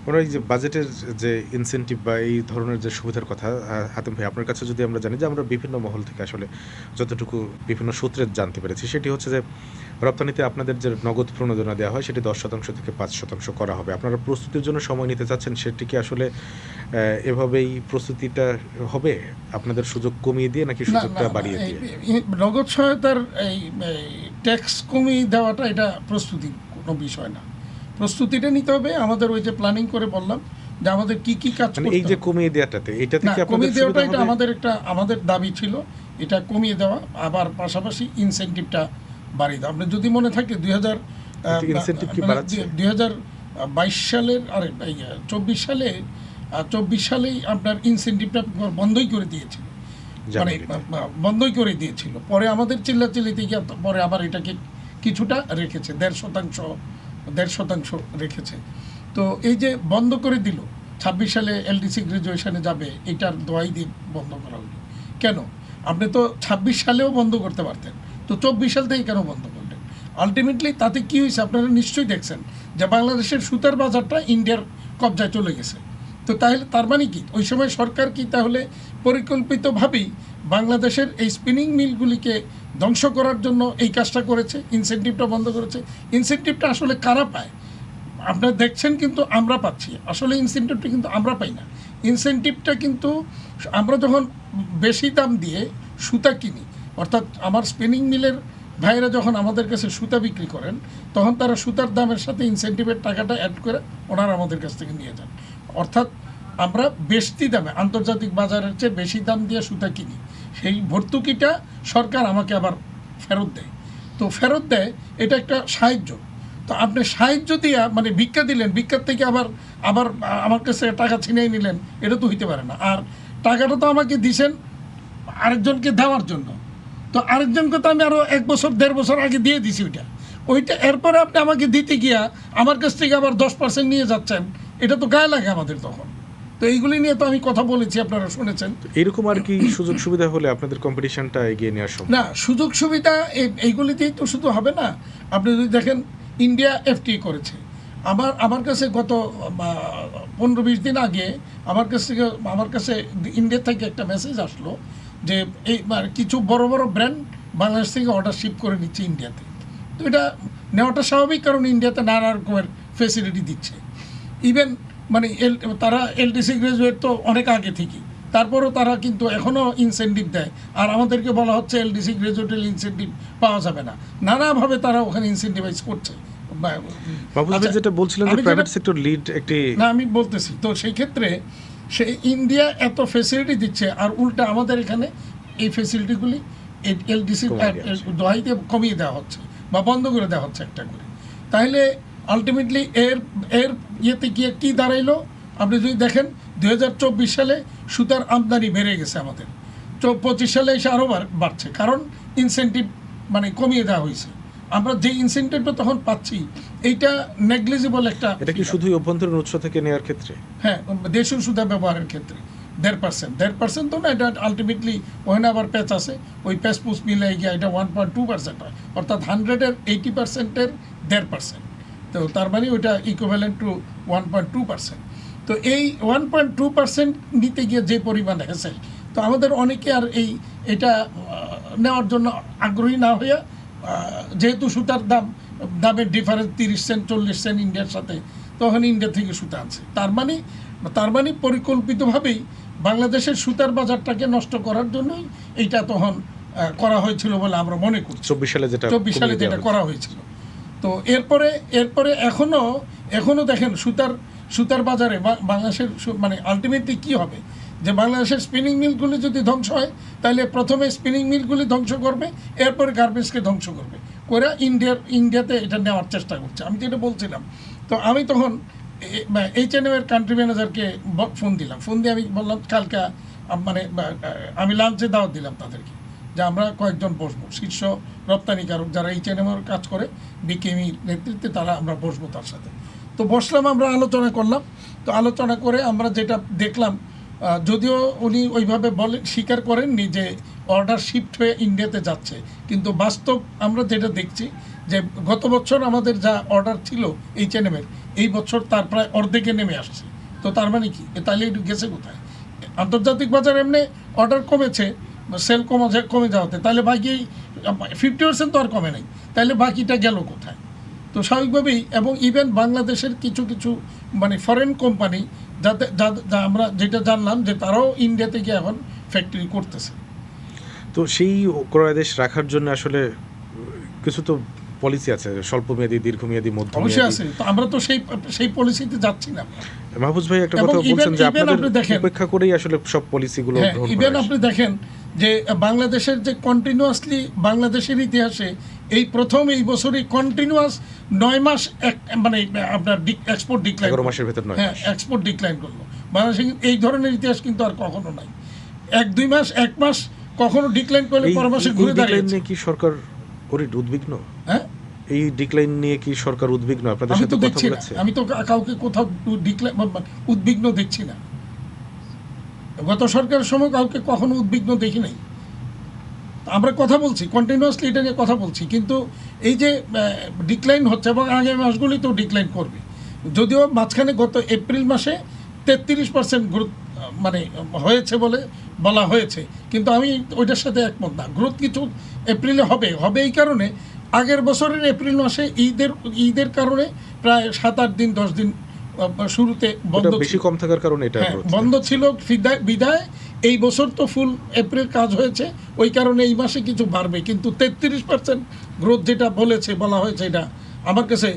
ওরা এই যে বাজেটের যে ইনসেনটিভ বা এই ধরনের যে সুবিধার কথা হাতেম ভাই আপনার কাছে যদি আমরা জানি যে আমরা বিভিন্ন মহল থেকে আসলে যতটুকু বিভিন্ন সূত্রে জানতে পেরেছি সেটি হচ্ছে যে রপ্তানিতে আপনাদের যে নগদ প্রণোদনা দেওয়া হয় সেটি 10% থেকে 5% করা হবে। আপনারা প্রস্তুতির জন্য সময় নিতে চাচ্ছেন সেটি কি আসলে এভাবেই প্রস্তুতিটা হবে? আপনাদের সুযোগ কমিয়ে দিয়ে নাকি সুযোগটা বাড়িয়ে দিয়ে? নগদ সহায়তার এই ট্যাক্স কমিয়ে দেওয়াটা এটা প্রস্তুতি কোনো বিষয় না। প্রস্তুতিটা নিতে হবে আমাদের, ওই যে প্ল্যানিং করে বললাম যে আমাদের কি কি কাজ করতে হবে। এই যে কমিয়ে দেওয়াটাতে এটা থেকে আপনাদের কমিয়ে দেওয়াটা সুবিধা এটা হবে? আমাদের দাবি ছিল, এটা কমিয়ে দেওয়া, আবার পাশাপাশি ইনসেনটিভটা বাড়িয়ে দেওয়া। আপনার যদি মনে থাকে ইনসেনটিভ কি বাড়াচ্ছে? 2022 সালের 24 সালেই আপনার ইনসেনটিভটা বন্ধই করে দিয়েছিল, মানে বন্ধই করে দিয়েছিল। পরে আমাদের চিল্লাচিল্লিতে গিয়ে পরে আবার এটাকে কিছুটা রেখেছে, 1.5% রেখেছে। তো এই যে বন্ধ করে দিল, 26 সালে এলডিসি গ্রাজুয়েশনে যাবে, এটার দোয়াই দিয়ে বন্ধ করা হলো কেন? আপনি তো 26 সালেও বন্ধ করতে পারতেন, তো 24 সাল থেকে কেন বন্ধ করলেন? আলটিমেটলি তাতে কী হয়েছে আপনারা নিশ্চয়ই দেখছেন যে বাংলাদেশের সুতার বাজারটা ইন্ডিয়ার কবজায় চলে গেছে। তো তাহলে তার মানে কি ওই সময় সরকার কি তাহলে পরিকল্পিতভাবেই বাংলাদেশের এই স্পিনিং মিলগুলিকে ধ্বংস করার জন্য এই কাজটা করেছে, ইনসেনটিভটা বন্ধ করেছে? ইনসেনটিভটা আসলে কারা পায় আপনারা দেখছেন, কিন্তু আমরা পাচ্ছি। আসলে ইনসেনটিভটা কিন্তু আমরা পাই না। ইনসেনটিভটা কিন্তু আমরা যখন বেশি দাম দিয়ে সুতা কিনি, অর্থাৎ আমার স্পিনিং মিলের ভাইয়েরা যখন আমাদের কাছে সুতা বিক্রি করেন, তখন তারা সুতার দামের সাথে ইনসেনটিভের টাকাটা অ্যাড করে ওনারা আমাদের কাছ থেকে নিয়ে যান। অর্থাৎ আমরা বেশি দামে, আন্তর্জাতিক বাজারের চেয়ে বেশি দাম দিয়ে সুতা কিনি, সেই ভর্তুকিটা সরকার আমাকে আবার ফেরত দেয়। তো ফেরত দেয়, এটা একটা সাহায্য। তো আপনি সাহায্য দিয়া মানে ভিক্ষা দিলেন, ভিক্ষার থেকে আবার আবার আমার কাছে টাকা ছিনিয়ে নিলেন, এটা তো হইতে পারে না। আর টাকাটা তো আমাকে দিছেন আরেকজনকে দেওয়ার জন্য, তো আরেকজনকে তো আমি আরও 1 বছর 1.5 বছর আগে দিয়ে দিছি ওইটা এরপরে আপনি আমাকে দিতে গিয়া আমার কাছ থেকে আবার 10% নিয়ে যাচ্ছেন, এটা তো গায়ে লাগে আমাদের তখন। তো এইগুলি নিয়ে তো আমি কথা বলেছি, আপনারা শুনেছেন। এরকম আর কি সুযোগ সুবিধা হলে আপনাদের কম্পিটিশনটা এগিয়ে নেওয়ার সম্ভব? না, সুযোগ সুবিধা এইগুলিতেই তো শুধু হবে না। আপনি যদি দেখেন ইন্ডিয়া এফটি করেছে, আমার কাছে গত 15-20 দিন আগে আমার কাছে ইন্ডিয়া থেকে একটা মেসেজ আসলো যে এই কিছু বড় বড় ব্র্যান্ড বাংলাদেশ থেকে অর্ডার শিপ করে নিচ্ছে ইন্ডিয়াতে। তো এটা নেওয়াটা স্বাভাবিক, কারণ ইন্ডিয়াতে নানা রকমের ফেসিলিটি দিচ্ছে। ইভেন মানে তারা এলডিসি গ্রাজুয়েট তো অনেক আগে থেকেই, তারপরেও তারা কিন্তু এখনও ইনসেন্টিভ দেয়। আর আমাদেরকে বলা হচ্ছে এলডিসি গ্রাজুয়েটের ইনসেন্টিভ পাওয়া যাবে না, নানাভাবে তারা ওখানে ইনসেন্টিভাইজ করছে। যেটা বলছিলেন যে প্রাইভেট সেক্টর লিড একটি, না আমি বলতেছি তো সেই ক্ষেত্রে সে ইন্ডিয়া এত ফেসিলিটি দিচ্ছে, আর উল্টা আমাদের এখানে এই ফেসিলিটিগুলি এলডিসি দোহাইতে কমিয়ে দেওয়া হচ্ছে বা বন্ধ করে দেওয়া হচ্ছে একটা করে। তাহলে আলটিমেটলি এর ইয়েতে গিয়ে কী দাঁড়াইলো আপনি যদি দেখেন, 2024 সালে সুতার আমদানি বেড়ে গেছে আমাদের, 25 সালে এসে আরও বাড়ছে, কারণ ইনসেন্টিভ মানে কমিয়ে দেওয়া হয়েছে। আমরা যে ইনসেন্টিভটা তখন পাচ্ছি এইটা নেগলিজিবল একটা। এটা কি শুধুই অভ্যন্তরীণ উৎস থেকে নেওয়ার ক্ষেত্রে? হ্যাঁ, দেশীয় সুতা ব্যবহারের ক্ষেত্রে 1.5% তো না, এটা আলটিমেটলি ওখানে আবার প্যাচ আছে, ওই প্যাচ পুস মিলে গিয়ে এটা 1.2% হয়, অর্থাৎ 100-এর 80%-এর 1.5%। তো তার মানে ওইটা ইকুইভ্যালেন্ট টু 1.2%। তো এই 1.2% নিতে গিয়ে যে পরিমাণ হ্যাসেল, তো আমাদের অনেকে আর এটা নেওয়ার জন্য আগ্রহী না হইয়া, যেহেতু সুতার দামের ডিফারেন্স 30 সেন্ট 40 সেন্ট ইন্ডিয়ার সাথে, তখন ইন্ডিয়া থেকে সুতা আনছে। তার মানে পরিকল্পিতভাবেই বাংলাদেশের সুতার বাজারটাকে নষ্ট করার জন্যই এইটা তখন করা হয়েছিল বলে আমরা মনে করছি, 24 সালে যেটা করা হয়েছিল। তো এরপরে এখনও দেখেন সুতার বাজারে বাংলাদেশের মানে আলটিমেটলি কী হবে, যে বাংলাদেশের স্পিনিং মিলগুলি যদি ধ্বংস হয়, তাহলে প্রথমে স্পিনিং মিলগুলি ধ্বংস করবে, এরপরে গার্মেন্টসকে ধ্বংস করবে করে ইন্ডিয়াতে এটা নেওয়ার চেষ্টা করছে। আমি যেটা বলছিলাম, তো আমি তখন H&M-এর কান্ট্রি ম্যানেজারকে ফোন দিয়ে আমি বললাম কালকে মানে আমি লাঞ্চে দাওয়াত দিলাম তাদেরকে, যে আমরা কয়েকজন বসবো, শীর্ষ রপ্তানিকারক যারা H&M-এর কাজ করে বিকেএমইর নেতৃত্বে, তারা আমরা বসবো তার সাথে। তো বসলাম, আমরা আলোচনা করলাম। তো আলোচনা করে আমরা যেটা দেখলাম, যদিও উনি ওইভাবে স্বীকার করেননি যে অর্ডার শিফট হয়ে ইন্ডিয়াতে যাচ্ছে, কিন্তু বাস্তব আমরা যেটা দেখছি যে গত বছর আমাদের যা অর্ডার ছিল H&M-এর, এই বছর তার প্রায় অর্ধেকে নেমে আসছে। তো তার মানে কি তাহলে একটু গেছে কোথায়? আন্তর্জাতিক বাজার এমনি অর্ডার কমেছে, সেল কমে যাওয়াতে, তাহলে বাকি 50% তো আর কমে নাই, তাহলে বাকিটা গেল কোথায়? তো স্বাভাবিকভাবেই, এবং ইভেন বাংলাদেশের কিছু কিছু মানে ফরেন কোম্পানি যাতে আমরা যেটা জানলাম যে তারাও ইন্ডিয়াতে গিয়ে এখন ফ্যাক্টরি করতেছে। তো সেই ক্রয়াদেশ রাখার জন্য আসলে কিছু তো পলিসি আছে, স্বল্পমেয়াদী, দীর্ঘমেয়াদী, অবশ্যই মধ্যমেয়াদী। আছে, তো আমরা তো সেই পলিসিতে যাচ্ছি না। মাহফুজ ভাই একটা এবং কথা বলছেন যে even আপনাদের আপনি দেখেন, উপেক্ষা করেই আসলে সব পলিসিগুলো হ্যাঁ, গ্রহণ ইভেন করা আপনি দেখেন যে বাংলাদেশের যে কন্টিনিউয়াসলি বাংলাদেশের ইতিহাসে এই প্রথম এই বছরই কন্টিনিউয়াস 9 মাস মানে আপনার এক্সপোর্ট ডিক্লাইন, 11 মাসের ভেতর 9 হ্যাঁ, মাস। এক্সপোর্ট ডিক্লাইন করলো বাংলাদেশে। এই ধরনের ইতিহাস কিন্তু আর কখনো নাই। 1-2 মাস 1 মাস কখনো ডিক্লাইন করলে পর মাসে ঘুরে ডিক্লাইন দাঁড়িয়েছে। নিয়ে কি সরকার উদ্বিগ্ন? হ্যাঁ, এই ডিক্লাইন নিয়ে কি সরকার উদ্বিগ্ন? আপনাদের আমি সাথে তো কথা দেখছি না, বলেছে? আমি তো কাউকে কোথাও উদ্বিগ্ন দেখছি না। গত সরকারের সময় কাউকে কখনো উদ্বিগ্ন দেখি নাই। আমরা কথা বলছি কন্টিনিউয়াসলি, এটা নিয়ে কথা বলছি, কিন্তু এই যে ডিক্লাইন হচ্ছে এবং আগামী মাসগুলিতেও ডিক্লাইন করবে। যদিও মাঝখানে গত এপ্রিল মাসে 33% গ্রোথ মানে হয়েছে বলে বলা হয়েছে, কিন্তু আমি ওইটার সাথে একমত না। গ্রোথ কিছু এপ্রিলে হবে এই কারণে, আগের বছরের এপ্রিল মাসে ঈদের কারণে প্রায় 7-8 দিন 10 দিন শুরুতে বন্ধ ওটা বেশি ছিল। কম থাকার কারণে এটা হ্যাঁ, growth। বন্ধ ছিল বিদায় এই বছর তো ফুল এপ্রিল কাজ হয়েছে, ওই কারণে এই মাসে কিছু বাড়বে, কিন্তু 33% গ্রোথ যেটা বলা হয়েছে এটা আমার কাছে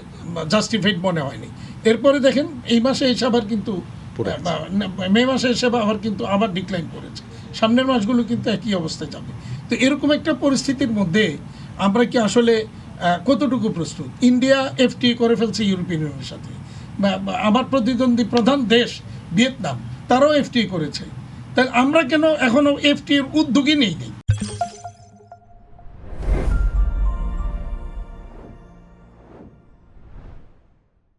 জাস্টিফাইড মনে হয়নি। এরপরে দেখেন এই মাসে এসে আবার কিন্তু পড়ে আছে। মে মাসে এসে আবার ডিক্লাইন করেছে। সামনের মাসগুলো কিন্তু একই অবস্থায় যাবে। তো এরকম একটা পরিস্থিতির মধ্যে আমরা কি আসলে কতটুকু প্রস্তুত? ইন্ডিয়া এফটিএ করে ফেলছে ইউরোপিয়ান ইউনিয়নের সাথে, আমার প্রতিদ্বন্দ্বী প্রধান দেশ ভিয়েতনাম, তারাও এফটিএ করেছে। তাহলে আমরা কেন এখনো এফটিএর উদ্যোগী নেই?